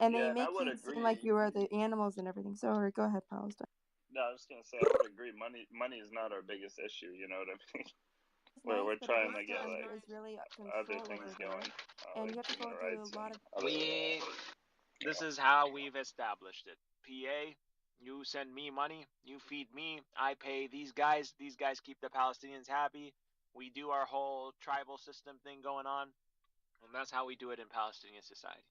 And they Yeah, and I make would you agree. seem like you are the animals and everything. So, go ahead, Palestine. No, I was gonna say I would agree. Money is not our biggest issue. You know what I mean? It's nice, We're but at the trying to get time, like there is really other control things over going, there. And like you have to human go through a rights lot and of. other. This is how we've established it. PA, you send me money, you feed me, I pay these guys keep the Palestinians happy. We do our whole tribal system thing going on, and that's how we do it in Palestinian society.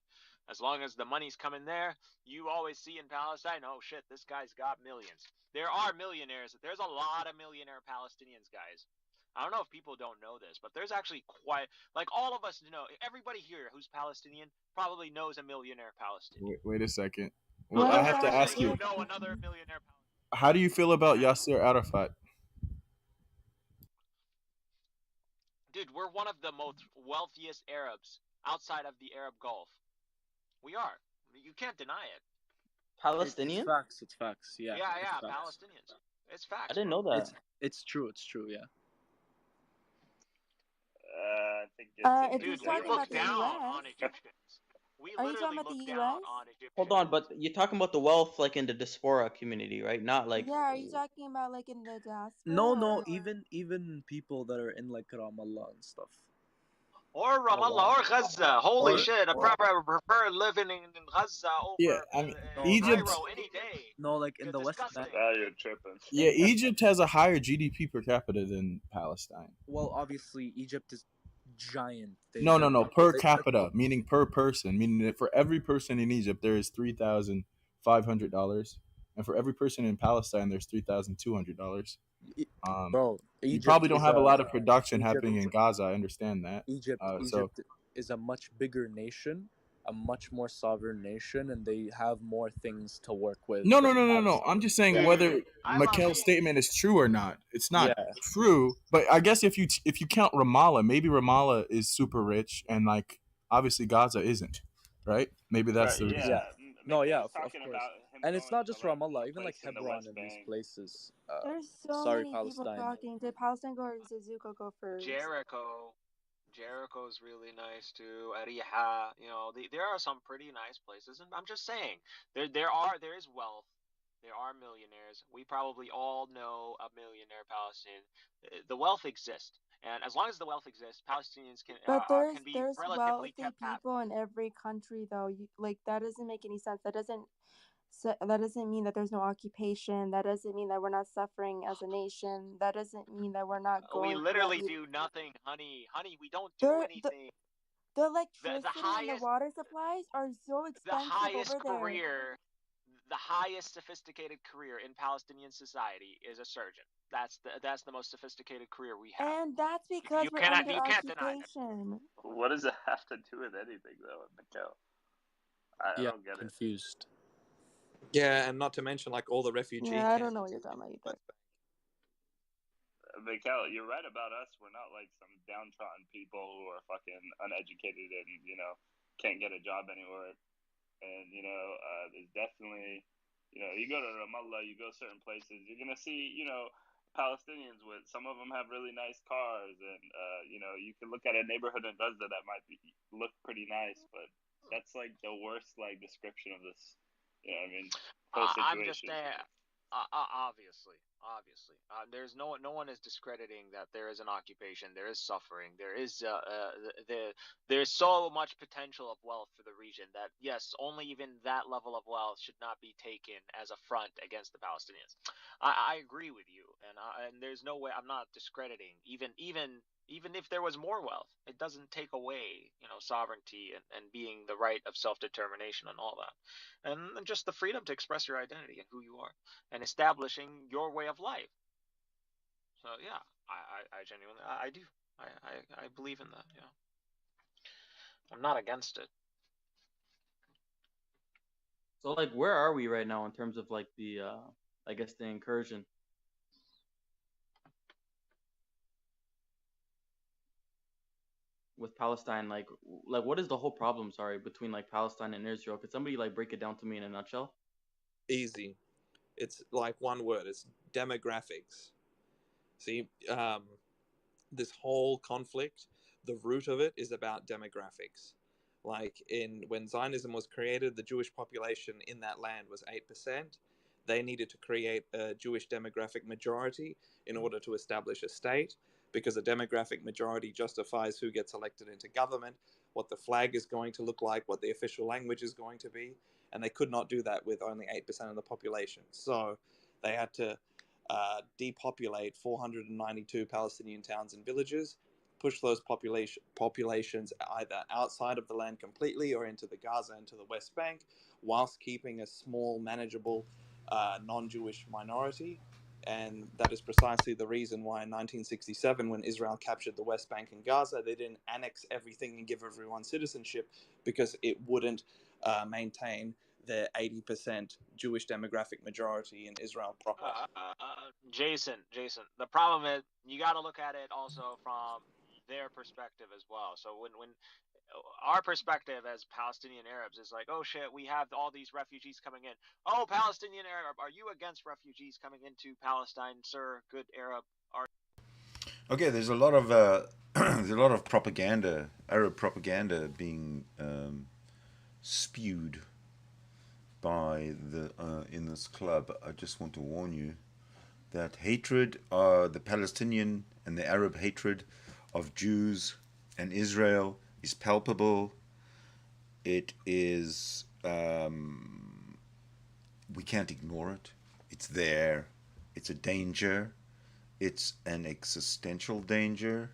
As long as the money's coming there, you always see in Palestine, oh shit, this guy's got millions. There are millionaires. There's a lot of millionaire Palestinians, guys. I don't know if people don't know this, but there's actually quite, like, all of us know, everybody here who's Palestinian probably knows a millionaire Palestinian. Wait a second. Well, What I does have that to have to ask do You you, with know anything? another millionaire Palestinian. how do you feel about Yasser Arafat? Dude, we're one of the most wealthiest Arabs outside of the Arab Gulf. We are. You can't deny it. It's Palestinian? facts. It's facts. Yeah. Yeah, It's yeah, facts. Palestinians. It's I facts, didn't bro. know that. It's true. It's true. Yeah. I think it's If he's Dude, we talking look about the indicated. down U.S., on Egyptians. We are you talking literally about the look down U.S.? on Hold on, Egyptians. but you're talking about the wealth like in the diaspora community, right? Not like. Yeah, are you talking about like in the No, diaspora no. or? Even people that are in like Ramallah and stuff. Or Oh wow. Ramallah or Gaza. Holy Or shit, I probably prefer living in Gaza Yeah, over I mean, no, no, Egypt. no. Cairo any day. No, like in It's the West Bank. disgusting. Now you're tripping. Yeah, Egypt has a higher GDP per capita than Palestine. Well, obviously Egypt is giant. They No, have no, no. Per they, capita, meaning per person, meaning that for every person in Egypt there is $3,500, and for every person in Palestine there's $3,200. E- Um, bro. you Egypt probably don't is have a a lot of production Egypt happening in Gaza. I understand that. So Egypt is a much bigger nation, a much more sovereign nation, and they have more things to work with no, no, than no, no, no. I'm Palestine. just saying Yeah, whether I love Mikhail's Egypt. statement is true or not. It's not yeah. true, but I guess if you count Ramallah, maybe Ramallah is super rich, and like obviously Gaza isn't, right? Maybe that's Right? the reason. Yeah. Yeah. No, yeah, Mikhail's of talking course. about him And it's going not to just like a Ramallah, even like place in the Hebron West and these Bank. places. There's so Sorry, many people Palestine. talking. Did Palestine go or did Zuko go first? Jericho's really nice too. Ariha, there are some pretty nice places, and I'm just saying, there is wealth. There are millionaires. We probably all know a millionaire Palestinian. The wealth exists, and as long as the wealth exists, Palestinians But can be there's relatively wealthy kept happy. people in every country, though. Like that doesn't make any sense. That doesn't mean that there's no occupation. That doesn't mean that we're not suffering as a nation. That doesn't mean that we're not We going. literally do nothing, honey. Honey, we don't do There, anything. the The electricity and the highest water supplies are so the expensive highest over there. career, the highest sophisticated career in Palestinian society is a surgeon. That's the most sophisticated career we have. And that's because we're You under can't deny that. occupation. What does it have to do with anything, though, Mikhail? I Yeah, don't get it. confused. Yeah, and not to mention like all the refugee Yeah, I don't know what camps you're talking about in either. West Bank. Mikhail, you're right about us. We're not like some downtrodden people who are fucking uneducated and can't get a job anywhere. And there's definitely, you go to Ramallah, you go certain places, you're gonna see, Palestinians with some of them have really nice cars, and you can look at a neighborhood in Gaza that might look pretty nice, but that's like the worst like description of this. I mean, whole I'm just situation. obviously, there's no one is discrediting that there is an occupation, there is suffering, there's so much potential of wealth for the region that yes, only even that level of wealth should not be taken as a front against the Palestinians. I agree with you, and there's no way I'm not discrediting even if there was more wealth, it doesn't take away, sovereignty and being the right of self-determination and all that. And just the freedom to express your identity and who you are and establishing your way of life. So yeah, I genuinely, I do. I believe in that, yeah. I'm not against it. So like, where are we right now in terms of like the, I guess the incursion? With Palestine, like what is the whole problem? Sorry, between like Palestine and Israel. Could somebody like break it down to me in a nutshell? Easy. It's like one word. It's demographics. See, this whole conflict, the root of it is about demographics. Like when Zionism was created, the Jewish population in that land was 8%. They needed to create a Jewish demographic majority in order to establish a state, because a demographic majority justifies who gets elected into government, what the flag is going to look like, what the official language is going to be, and they could not do that with only 8% of the population. So they had to depopulate 492 Palestinian towns and villages, push those populations either outside of the land completely or into the Gaza and to the West Bank, whilst keeping a small, manageable, non-Jewish minority. And that is precisely the reason why in 1967, when Israel captured the West Bank and Gaza, they didn't annex everything and give everyone citizenship, because it wouldn't maintain the 80% Jewish demographic majority in Israel proper. Jason, the problem is you got to look at it also from their perspective as well. So when our perspective as Palestinian Arabs is like, oh shit, we have all these refugees coming in. Oh, Palestinian Arab, are you against refugees coming into Palestine, sir? Good Arab. Okay, there's a lot of there's a lot of propaganda, Arab propaganda, being spewed by the in this club. I just want to warn you that hatred, the Palestinian and the Arab hatred of Jews and Israel is palpable. It is, we can't ignore it. It's there. It's a danger. It's an existential danger.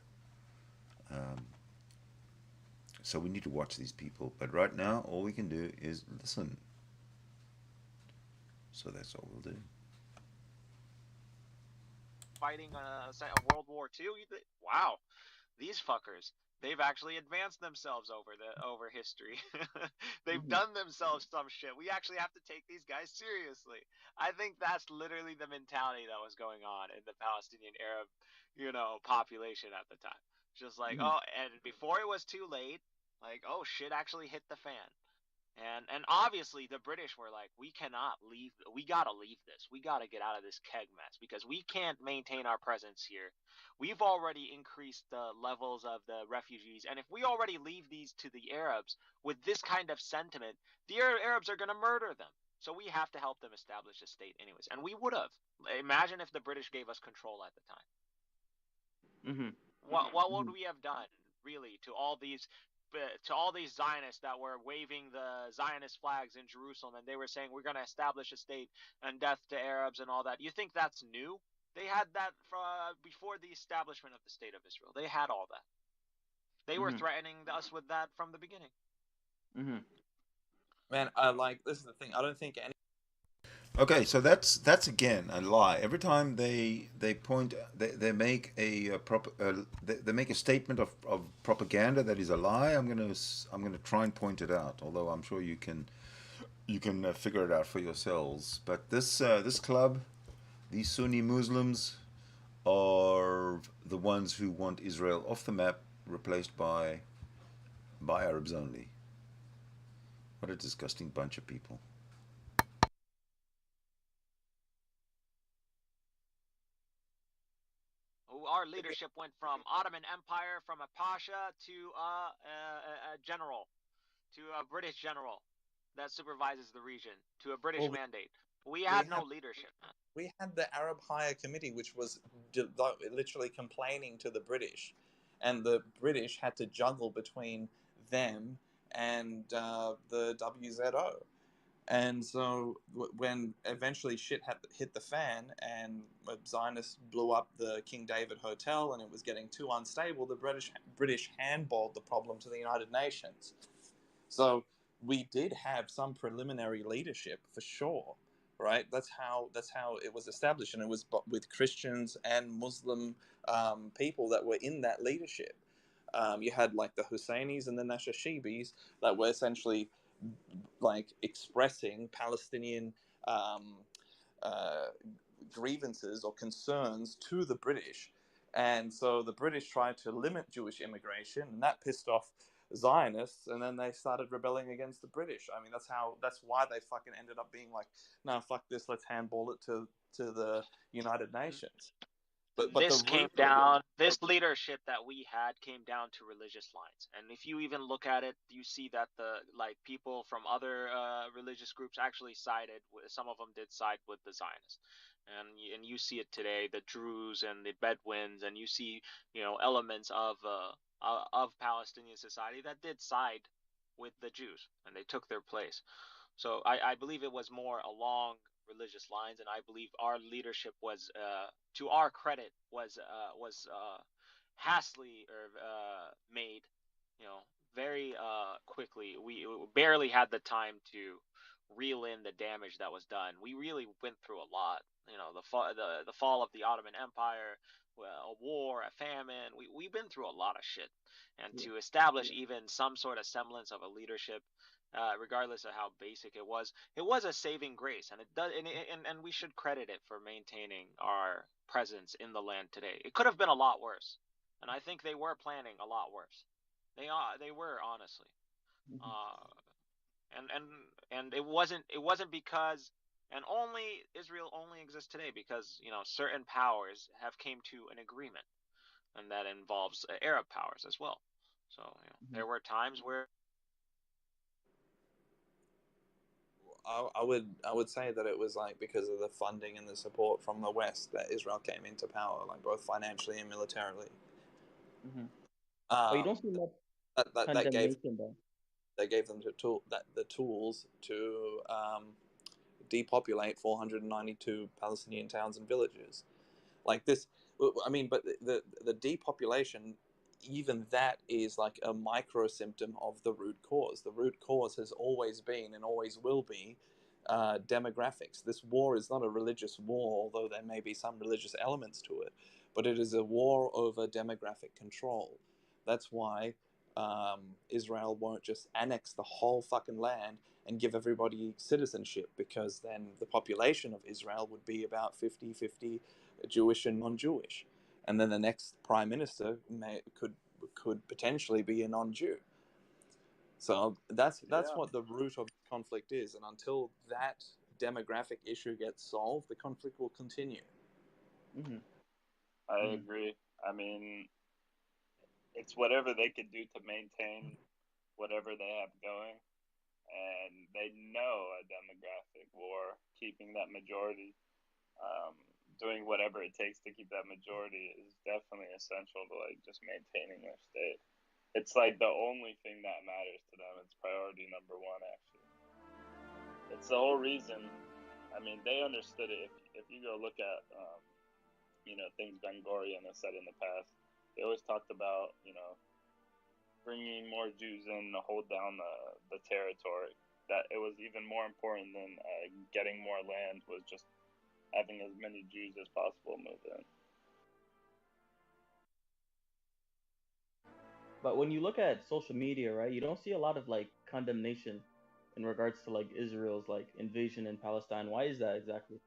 So we need to watch these people. But right now, all we can do is listen. So that's all we'll do. Fighting a World War II? Wow, these fuckers. They've actually advanced themselves over history. They've done themselves some shit. We actually have to take these guys seriously. I think that's literally the mentality that was going on in the Palestinian Arab, population at the time. Just like, oh, and before it was too late, like, oh, shit actually hit the fan. And obviously the British were like, we cannot leave. We gotta leave this. We gotta get out of this keg mess, because we can't maintain our presence here. We've already increased the levels of the refugees, and if we already leave these to the Arabs with this kind of sentiment, the Arabs are gonna murder them. So we have to help them establish a state anyways. And we would have. Imagine if the British gave us control at the time. What would we have done, really, to all these Zionists that were waving the Zionist flags in Jerusalem, and they were saying we're going to establish a state and death to Arabs and all that? You think that's new? They had that before the establishment of the state of Israel. They had all that. They were threatening us with that from the beginning. Man, this is the thing. I don't think any. Okay, so that's again a lie. Every time they point, they make a they make a statement of propaganda that is a lie. I'm gonna try and point it out. Although I'm sure you can figure it out for yourselves. But this club, these Sunni Muslims, are the ones who want Israel off the map, replaced by Arabs only. What a disgusting bunch of people. Our leadership went from Ottoman Empire, from a pasha to a general, to a British general that supervises the region, to a British mandate. We had no leadership, man. We had the Arab Higher Committee, which was literally complaining to the British, and the British had to juggle between them and the WZO. And so when eventually shit hit the fan and Zionists blew up the King David Hotel and it was getting too unstable, the British handballed the problem to the United Nations. So we did have some preliminary leadership for sure, right? That's how it was established, and it was with Christians and Muslim people that were in that leadership. You had like the Husseinis and the Nashashibis that were essentially like expressing Palestinian grievances or concerns to the British. And so the British tried to limit Jewish immigration, and that pissed off Zionists, and then they started rebelling against the British. I mean, that's why they fucking ended up being like, no, fuck this, let's handball it to the United Nations. But the This came root. down, this leadership that we had came down to religious lines. And if you even look at it, you see that the like people from other religious groups actually sided with, some of them did side with the Zionists. And you see it today, the Druze and the Bedouins, and you see, you know, elements of Palestinian society that did side with the Jews, and they took their place. So I believe it was more along religious lines, and I believe our leadership was, to our credit, was hastily or made, you know, very quickly. We barely had the time to reel in the damage that was done. We really went through a lot. You know, the fall of the Ottoman Empire, a war, a famine. We've been through a lot of shit, and to establish even some sort of semblance of a leadership, regardless of how basic it was a saving grace, and it does, and we should credit it for maintaining our presence in the land today. It could have been a lot worse, and I think they were planning a lot worse. They were, honestly, and it wasn't because, and only Israel only exists today because, you know, certain powers have came to an agreement, and that involves Arab powers as well. So, you know, there were times where I would say that it was like because of the funding and the support from the West that Israel came into power, like both financially and militarily. But you don't see much That gave condemnation though. them the tools to depopulate 492 Palestinian towns and villages. Like this, I mean, but the depopulation, even that is like a micro symptom of the root cause. The root cause has always been and always will be demographics. This war is not a religious war, although there may be some religious elements to it, but it is a war over demographic control. That's why Israel won't just annex the whole fucking land and give everybody citizenship, because then the population of Israel would be about 50-50 Jewish and non-Jewish, and then the next prime minister could potentially be a non-Jew. So that's what the root of the conflict is, and until that demographic issue gets solved, the conflict will continue. I agree. I mean, it's whatever they could do to maintain whatever they have going, and they know a demographic war, keeping that majority, doing whatever it takes to keep that majority is definitely essential to like just maintaining their state. It's like the only thing that matters to them. It's priority number one, actually. It's the whole reason. I mean, they understood it. If you go look at, you know, things Ben Gurion has said in the past, they always talked about, you know, bringing more Jews in to hold down the territory. That it was even more important than getting more land, was just having as many Jews as possible move in. But when you look at social media, right, you don't see a lot of like condemnation in regards to like Israel's like invasion in Palestine. Why is that exactly?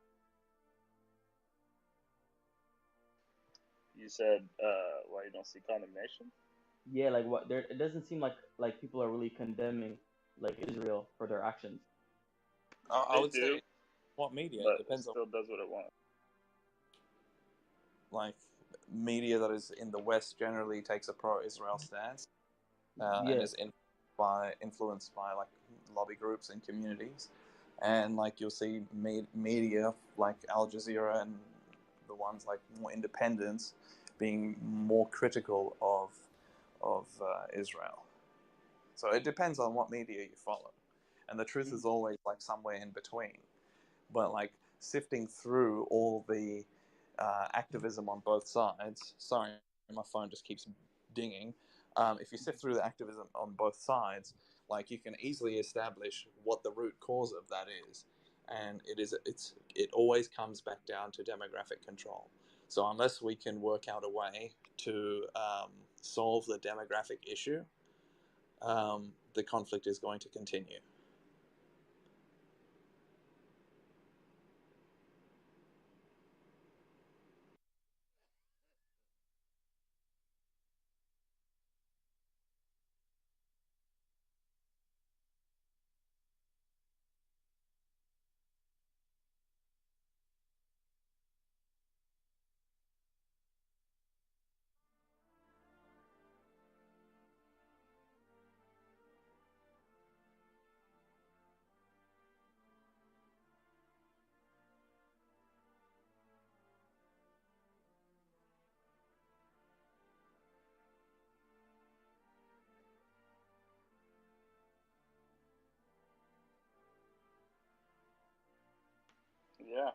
You said why you don't see condemnation? Yeah, like what there, it doesn't seem like people are really condemning like Israel for their actions. I would say what media, but it depends it still does what it wants. Like media that is in the West generally takes a pro-Israel stance, and is influenced by like lobby groups and communities, and like you'll see media like Al Jazeera and the ones like more independents being more critical of Israel. So it depends on what media you follow, and the truth is always like somewhere in between. But like sifting through all the activism on both sides. Sorry, my phone just keeps dinging. If you sift through the activism on both sides, like you can easily establish what the root cause of that is, and it always comes back down to demographic control. So unless we can work out a way to solve the demographic issue, the conflict is going to continue. yeah.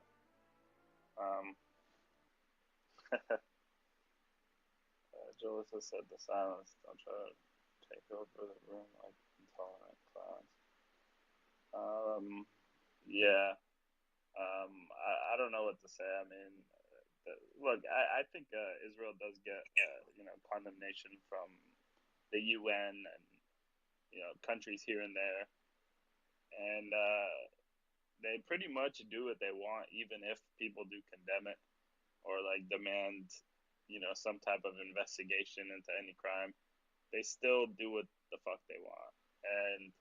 Jalissa said the silence. Don't try to take over the room like intolerant clowns. Yeah. I don't know what to say. I mean, look, I think Israel does get condemnation from the UN and countries here and there, and they pretty much do what they want, even if people do condemn it or like demand some type of investigation into any crime. They still do what the fuck they want, and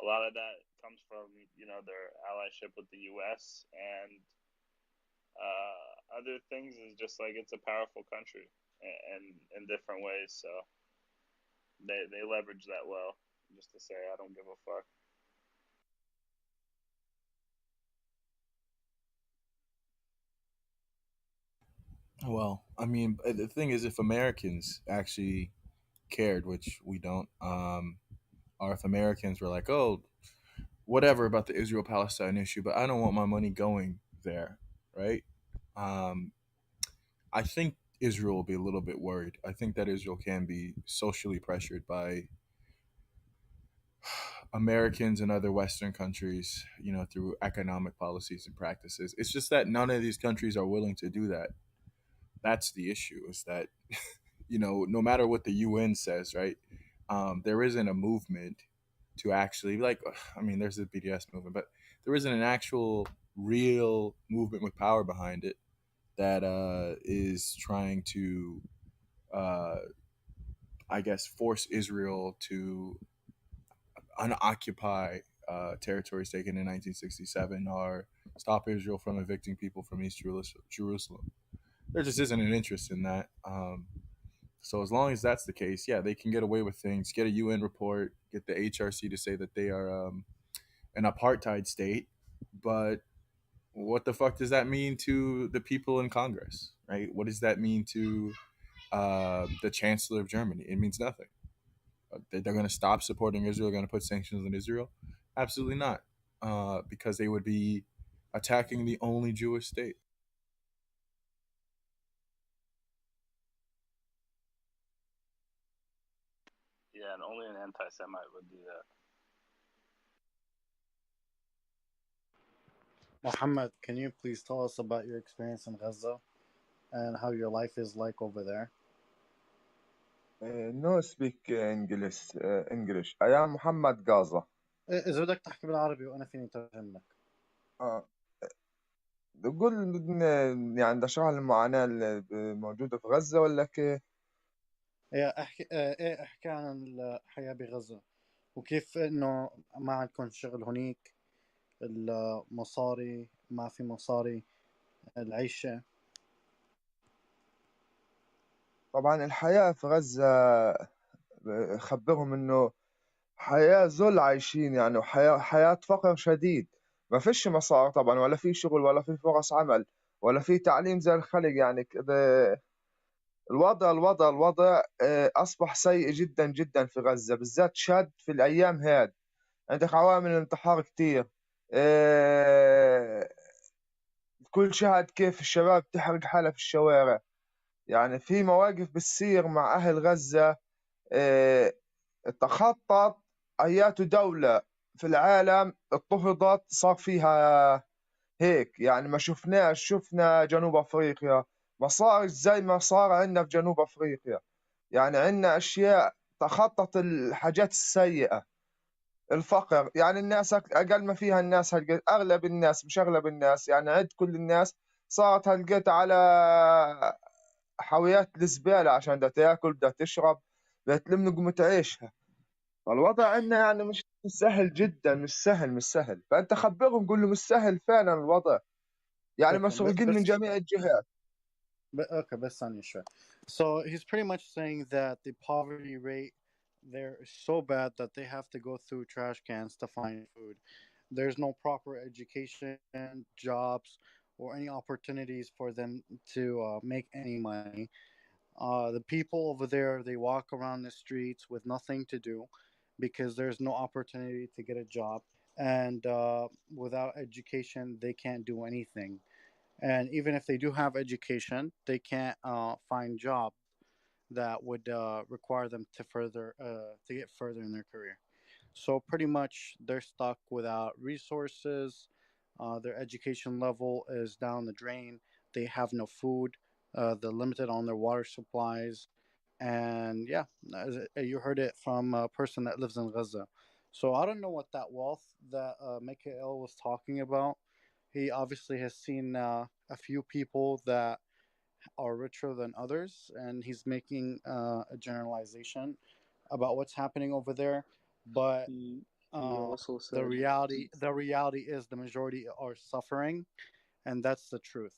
a lot of that comes from their allyship with the U.S. and other things is just like it's a powerful country and in different ways, so they leverage that well. Just to say, I don't give a fuck. Well, I mean, the thing is, if Americans actually cared, which we don't, or if Americans were like, oh, whatever about the Israel Palestine issue, but I don't want my money going there, right? Um, I think Israel will be a little bit worried. I think that Israel can be socially pressured by Americans and other Western countries, through economic policies and practices. It's just that none of these countries are willing to do that. That's the issue, is that, no matter what the UN says, right? There isn't a movement to actually, like, I mean, there's the BDS movement, but there isn't an actual real movement with power behind it that is trying to, uh, I guess, force Israel to unoccupy territories taken in 1967 or stop Israel from evicting people from East Jerusalem. There just isn't an interest in that. So as long as that's the case, yeah, they can get away with things. Get a UN report, get the HRC to say that they are an apartheid state, but what the fuck does that mean to the people in Congress, right? What does that mean to the Chancellor of Germany? It means nothing. They're going to stop supporting Israel, going to put sanctions on Israel? Absolutely not, because they would be attacking the only Jewish state. Yeah, and only an anti-Semite would do that. Muhammad, can you please tell us about your experience in Gaza and how your life is like over there? No speak English. I am محمد Gaza. إذا بدك تحكي بالعربي وأنا فيني أترجم لك. تقول يعني بدي اشرح المعاناة اللي موجودة في غزة ولا كيف؟ احكي عن الحياة بغزة وكيف إنه ما عندكم شغل هنيك، المصاري ما في مصاري، العيشة. طبعا الحياة في غزة خبرهم انه حياة ذل عايشين، يعني وحياة فقر شديد. ما فيش مصاري طبعا، ولا في شغل، ولا في فرص عمل، ولا في تعليم زي الخلق. يعني كده الوضع أصبح سيء جدا جدا في غزة، بالذات شاد في الأيام هاد. عندك عوامل انتحار كتير. كل شاهد كيف الشباب تحرق حالها في الشوارع. يعني في مواقف بتصير مع أهل غزة تخطط أيات دولة في العالم اضطهدت صار فيها هيك. يعني ما شفنا جنوب أفريقيا ما صار زي ما صار عندنا في جنوب أفريقيا. يعني عندنا أشياء تخطط الحاجات السيئة. الفقر، يعني الناس أقل ما فيها الناس أغلب الناس، مش أغلب الناس يعني عد كل الناس صارت هلقيت على حاويات الزبالة عشان بدها تاكل، بدها تشرب، بدها تلم لقمة عيشها. فالوضع عندنا يعني مش سهل جدا، مش سهل. فأنت خبرهم قول لهم مش سهل فعلا الوضع، يعني مسروقين من جميع الجهات. Okay, بس ثانية شوي. So he's pretty much saying that the poverty rate there is so bad that they have to go through trash cans to find food. There's no proper education, jobs, or any opportunities for them to make any money. The people over there, they walk around the streets with nothing to do because there's no opportunity to get a job. and without education, they can't do anything. And even if they do have education, they can't find job that would require them to get further in their career. So pretty much they're stuck without resources. Their education level is down the drain. They have no food. They're limited on their water supplies. And yeah, you heard it from a person that lives in Gaza. So I don't know what that wealth that Mikhail was talking about. He obviously has seen a few people that are richer than others, and he's making a generalization about what's happening over there. But He also the said reality is the majority are suffering, and that's the truth.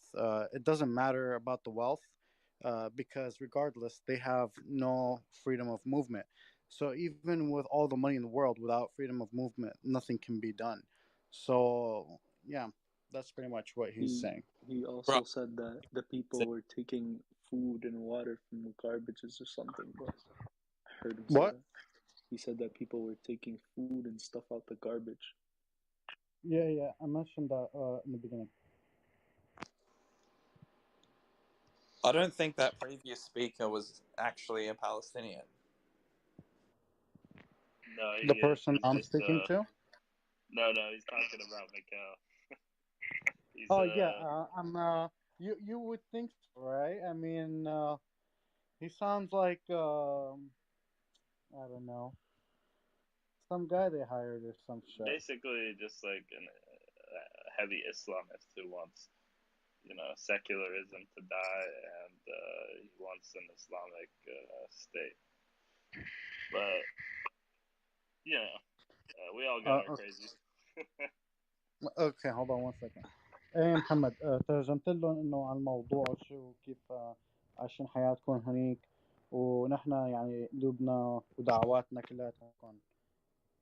It doesn't matter about the wealth, because regardless, they have no freedom of movement. So even with all the money in the world, without freedom of movement, nothing can be done. So yeah, that's pretty much what he's he saying. he Right. also said that the people were taking food and water from the garbages or something, bro. I heard him say What? that. He said that people were taking food and stuff out the garbage. Yeah, I mentioned that in the beginning. I don't think that previous speaker was actually a Palestinian. No, he The is. person He's I'm just speaking to? no, he's talking about Mikhail. He's Oh yeah, I'm. You would think so, right? I mean, he sounds like I don't know, some guy they hired or some shit. basically just like a heavy Islamist who wants, secularism to die, and he wants an Islamic state. But we all got our Okay. crazy. اوكي hold on one second. ايه محمد، ترجمت لهم انه عن الموضوع شو كيف عايشين حياتكم هنيك، ونحن يعني قلوبنا ودعواتنا كلياتكم،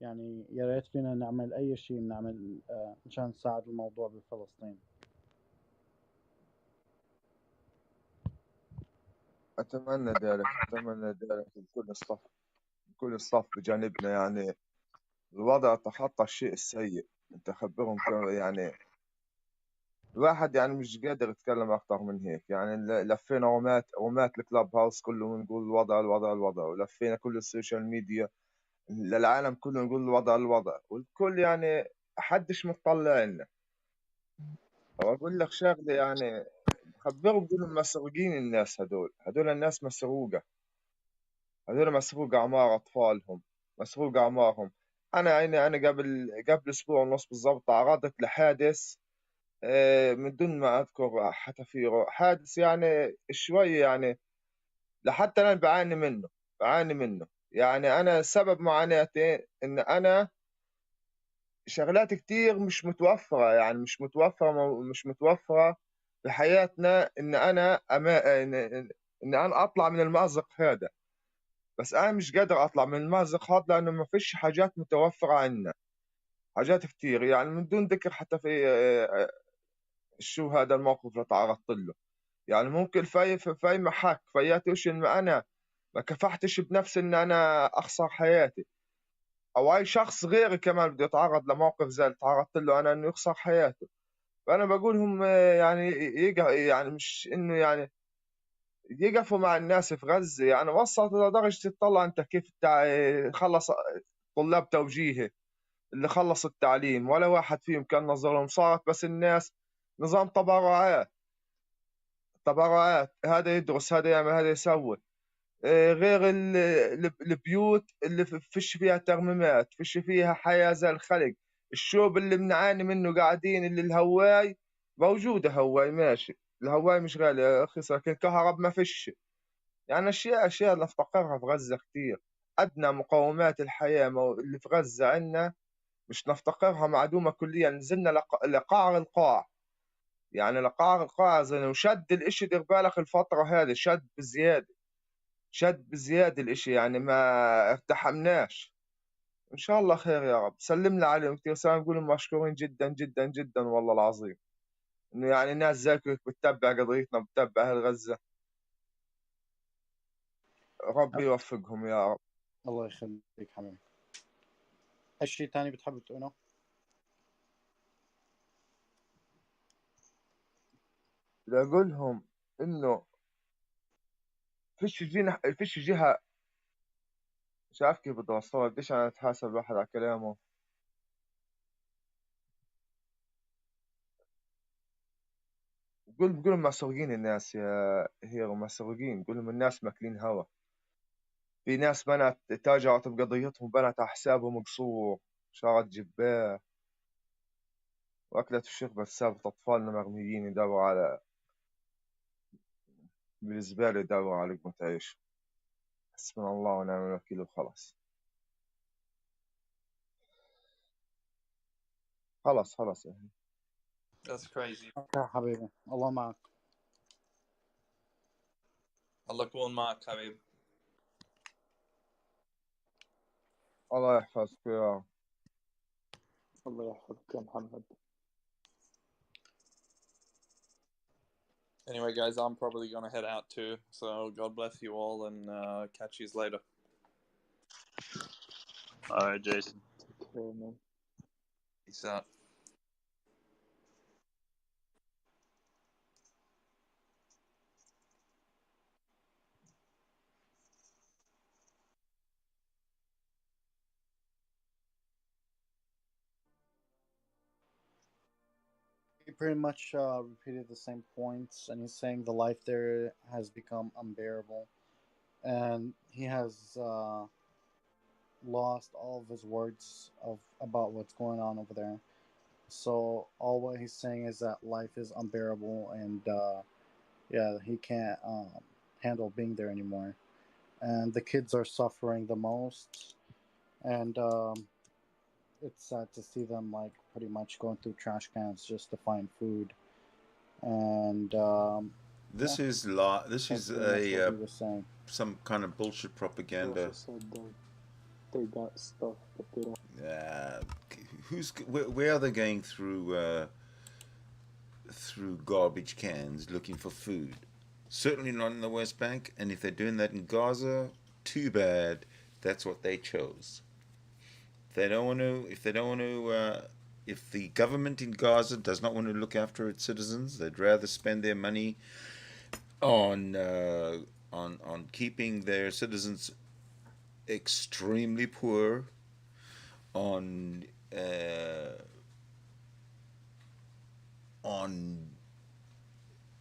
يعني يا ريت فينا نعمل اي شيء بنعمل مشان نساعد الموضوع بفلسطين. اتمنى ذلك الكل الصف بجانبنا، يعني الوضع تخطى الشيء السيء. انت خبرهم يعني الواحد يعني مش قادر يتكلم اكتر من هيك. يعني لفينا رومات الكلاب هاوس كله نقول الوضع، ولفينا كل السوشيال ميديا للعالم كله نقول الوضع، والكل يعني حدش مطلع لنا. واقول لك شغله، يعني خبرهم قولهم مسروقين الناس، هدول الناس مسروقه، هذول مسروق أعمار أطفالهم، مسروق أعمارهم. أنا قبل أسبوع ونص بالضبط تعرضت لحادث، من دون ما أذكر حتى حادث يعني شوي، يعني لحتى الآن بعاني منه. يعني أنا سبب معاناتي إن أنا شغلات كتير مش متوفرة، يعني مش متوفرة بحياتنا، إن أنا أطلع من المأزق هذا. بس أنا مش قادر أطلع من المأزق هذا لأنه ما فيش حاجات متوفرة عندنا، حاجات كتير، يعني من دون ذكر حتى في شو هذا الموقف اللي تعرضت له. يعني ممكن في أي محك فياتوش إن أنا ما كفحتش بنفسي إن أنا أخسر حياتي، أو أي شخص غيري كمان بده يتعرض لموقف زي اللي تعرضت له أنا إنه يخسر حياته. فأنا بقول هم يعني يعني مش إنه يعني يقفوا مع الناس في غزة. يعني وصلت لدرجة تطلع أنت كيف خلص طلاب توجيهي اللي خلصوا التعليم ولا واحد فيهم كان نظر لهم، صارت بس الناس نظام تبرعات، هذا يدرس، هذا يعمل، هذا يسوي. غير البيوت اللي فيش فيها ترميمات، فيش فيها حياة زي الخلق. الشوب اللي بنعاني منه قاعدين، اللي الهواي موجودة، هواي ماشي، الهواي مش غالي رخيص، لكن كهرب ما فيش. يعني أشياء نفتقرها في غزة كتير. أدنى مقومات الحياة اللي في غزة عندنا مش نفتقرها، معدومة كليا. نزلنا لقعر القاع، يعني لقعر القاع زي وشد الإشي. دير بالك الفترة هذه شد بزيادة الإشي، يعني ما ارتحمناش. إن شاء الله خير يا رب. سلمنا عليهم كثير سلام، نقول لهم مشكورين جدا جدا جدا والله العظيم، إنه يعني ناس زيك بتتبع قضيتنا، بتتبع أهل غزة. ربي يوفقهم يا رب. الله يخليك حبيبي. ايش شيء تاني بتحب تقوله؟ بدي اقول لهم انه فيش جهه، مش عارف كيف بدي اوصلها، قديش انا اتحاسب الواحد على كلامه. بقول لهم مسروقين الناس يا هيرو، مسروقين. بقول لهم الناس ماكلين هوا. في ناس بنت تاجرت بقضيتهم، بنت على حسابهم قصور، شارت جباه، واكلت وشربت، سابت اطفالنا مرميين يدوروا على بالزباله، يدوروا على لقمة عيش. حسبنا الله ونعم الوكيل وخلاص. خلاص يعني. That's crazy. اوكي يا حبيبي، الله معك. الله يكون معك حبيبي. الله يحفظك يا رب. الله يحفظك يا محمد. Anyway, guys, I'm probably gonna head out too. So God bless you all, and catch you later. All right, Jason. Okay, man. Peace out. He pretty much repeated the same points, and he's saying the life there has become unbearable, and he has lost all of his words about what's going on over there. So all what he's saying is that life is unbearable, and yeah, he can't handle being there anymore. And the kids are suffering the most, and it's sad to see them like pretty much going through trash cans just to find food. And This yeah, is that's pretty much what he was saying. some kind of bullshit He propaganda. also said that they got stuff, but they don't. Where are they going through garbage cans looking for food? Certainly not in the West Bank, and if they're doing that in Gaza, too bad. That's what they chose. If they don't want to, if the government in Gaza does not want to look after its citizens, they'd rather spend their money on keeping their citizens extremely poor, on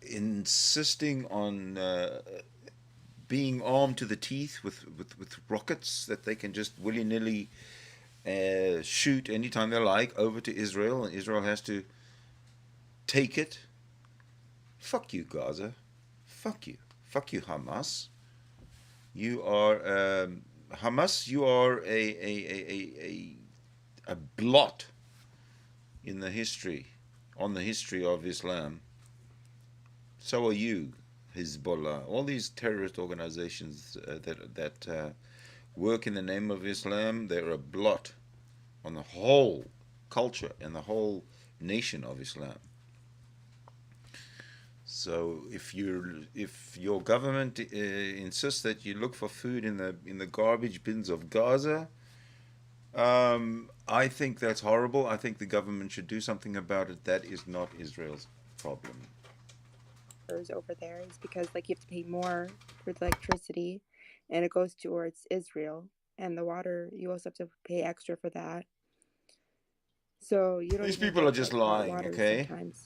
insisting on being armed to the teeth with rockets that they can just willy-nilly shoot anytime they like over to Israel, and Israel has to take it. Fuck you, Gaza. Fuck you. Fuck you, Hamas. You are Hamas. You are a blot in the history, on the history of Islam. So are you, Hezbollah. All these terrorist organizations that work in the name of Islam, they're a blot on the whole culture and the whole nation of Islam. So if your government insists that you look for food in the garbage bins of Gaza, I think that's horrible. I think the government should do something about it. That is not Israel's problem. Over there is because like you have to pay more for the electricity, and it goes towards Israel, and the water you also have to pay extra for that. So you don't. These even people get, are just like, hot lying, water okay? sometimes.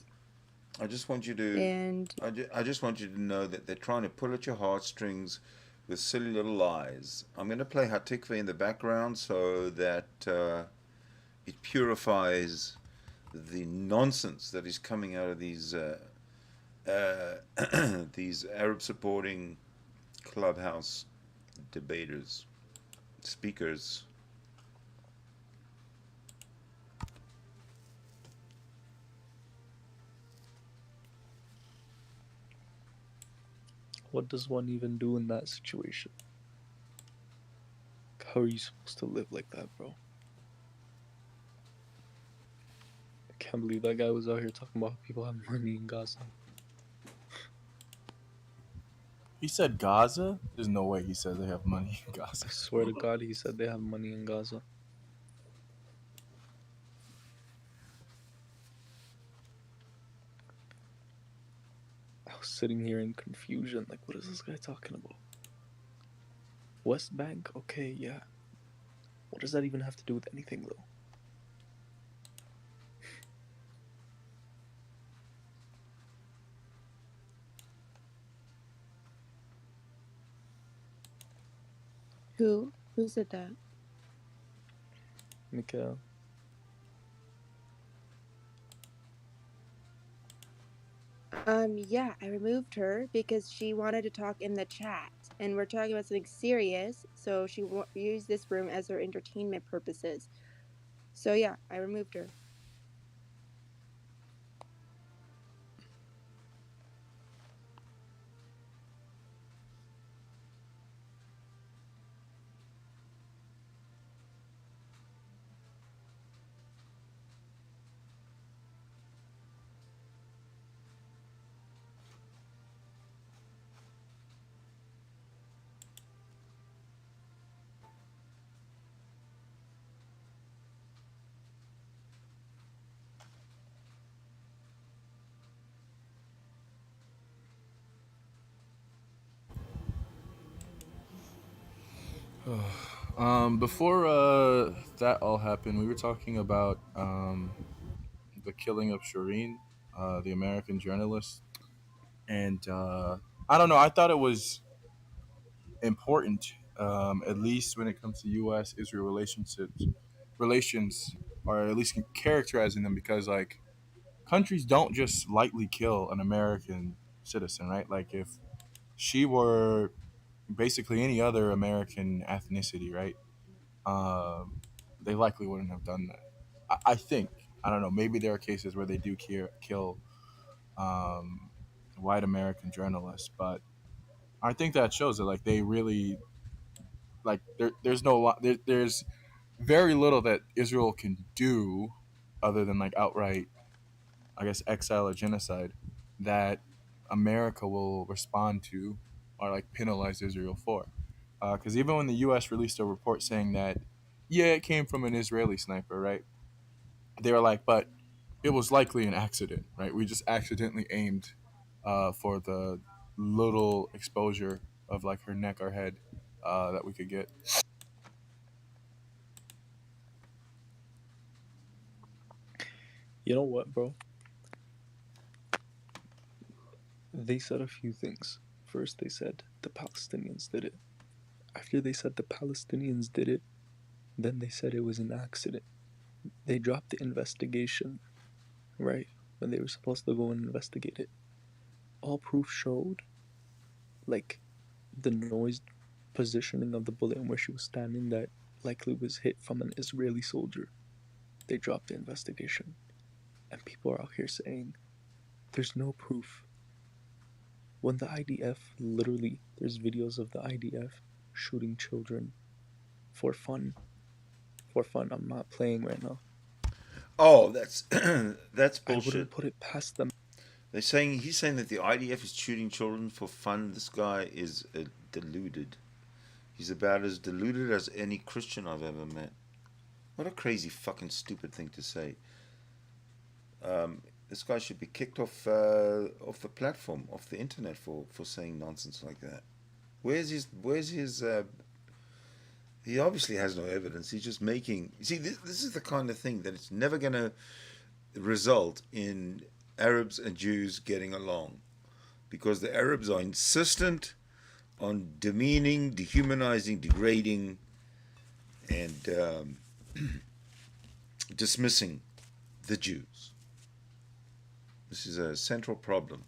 I just want you to. And I just want you to know that they're trying to pull at your heartstrings with silly little lies. I'm going to play Hatikva in the background so that it purifies the nonsense that is coming out of these these Arab-supporting Clubhouse debaters, speakers. What does one even do in that situation? How are you supposed to live like that, bro? I can't believe that guy was out here talking about how people have money in Gaza. He said Gaza? There's no way he said they have money in Gaza. I swear to God, he said they have money in Gaza. was sitting here in confusion. Like, what is this guy talking about? West Bank? Okay, yeah. What does that even have to do with anything, though? Who said that? Mikhail. Yeah, I removed her because she wanted to talk in the chat, and we're talking about something serious, so she used this room as her entertainment purposes. So yeah, I removed her. Before that all happened, we were talking about the killing of Shireen, the American journalist, and I don't know. I thought it was important, at least when it comes to U.S.-Israel relations, or at least characterizing them, because like countries don't just lightly kill an American citizen, right? Like if she were basically any other American ethnicity, right? They likely wouldn't have done that. I think. I don't know. Maybe there are cases where they do kill um, white American journalists, but I think that shows that like they really like there's no there's very little that Israel can do other than like outright, I guess, exile or genocide that America will respond to or like penalize Israel for. Because even when the U.S. released a report saying that, yeah, it came from an Israeli sniper, right? They were like, but it was likely an accident, right? We just accidentally aimed for the little exposure of like her neck or head that we could get. You know what, bro? They said a few things. First, they said the Palestinians did it. After they said the Palestinians did it, then they said it was an accident. They dropped the investigation, right? When they were supposed to go and investigate it. All proof showed, like, the noise positioning of the bullet and where she was standing that likely was hit from an Israeli soldier. They dropped the investigation. And people are out here saying, there's no proof. When the IDF, literally, there's videos of the IDF shooting children for fun. For fun. I'm not playing right now. Oh, that's that's I bullshit. wouldn't put it past them. He's saying that the IDF is shooting children for fun. This guy is deluded. He's about as deluded as any Christian I've ever met. What a crazy fucking stupid thing to say. This guy should be kicked off the platform, off the internet for saying nonsense like that. Where's his he obviously has no evidence. He's just making. See, this is the kind of thing that it's never going to result in Arabs and Jews getting along, because the Arabs are insistent on demeaning, dehumanizing, degrading, and dismissing the Jews. This is a central problem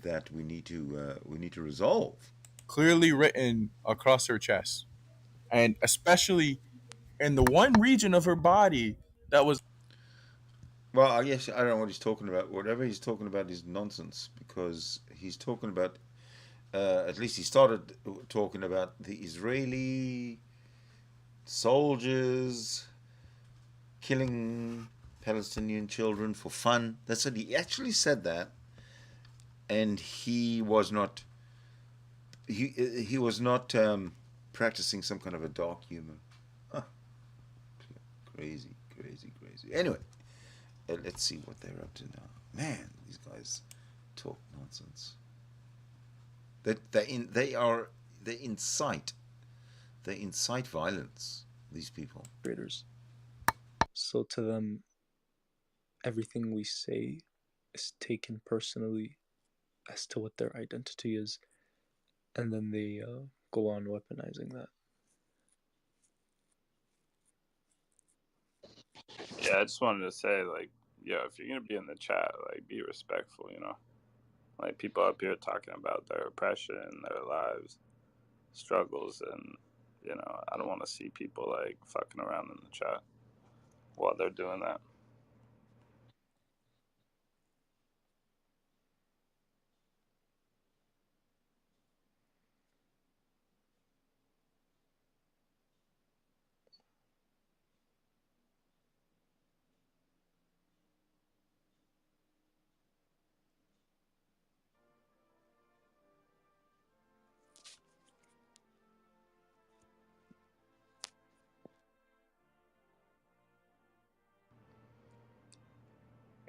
that we need to resolve. Clearly written across her chest, and especially in the one region of her body that was. Well, I guess I don't know what he's talking about. Whatever he's talking about is nonsense, because he's talking about. At least he started talking about the Israeli soldiers killing Palestinian children for fun. That's what he actually said that, and he was not. He was not practicing some kind of a dark humor. Huh. Crazy. Anyway, let's see what they're up to now. Man, these guys talk nonsense. They incite violence. These people. Traders. So to them, everything we say is taken personally as to what their identity is, and then they go on weaponizing that. Yeah, I just wanted to say, like, yo, if you're gonna be in the chat, like, be respectful, you know. Like, people up here talking about their oppression, their lives, struggles, and, you know, I don't want to see people, like, fucking around in the chat while they're doing that.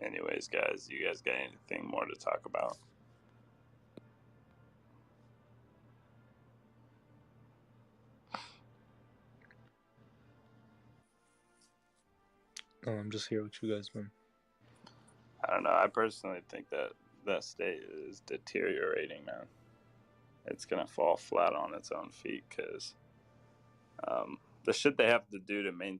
Anyways, guys, you guys got anything more to talk about? No, I'm just here with you guys, man. I don't know. I personally think that state is deteriorating, man. It's going to fall flat on its own feet because the shit they have to do to maintain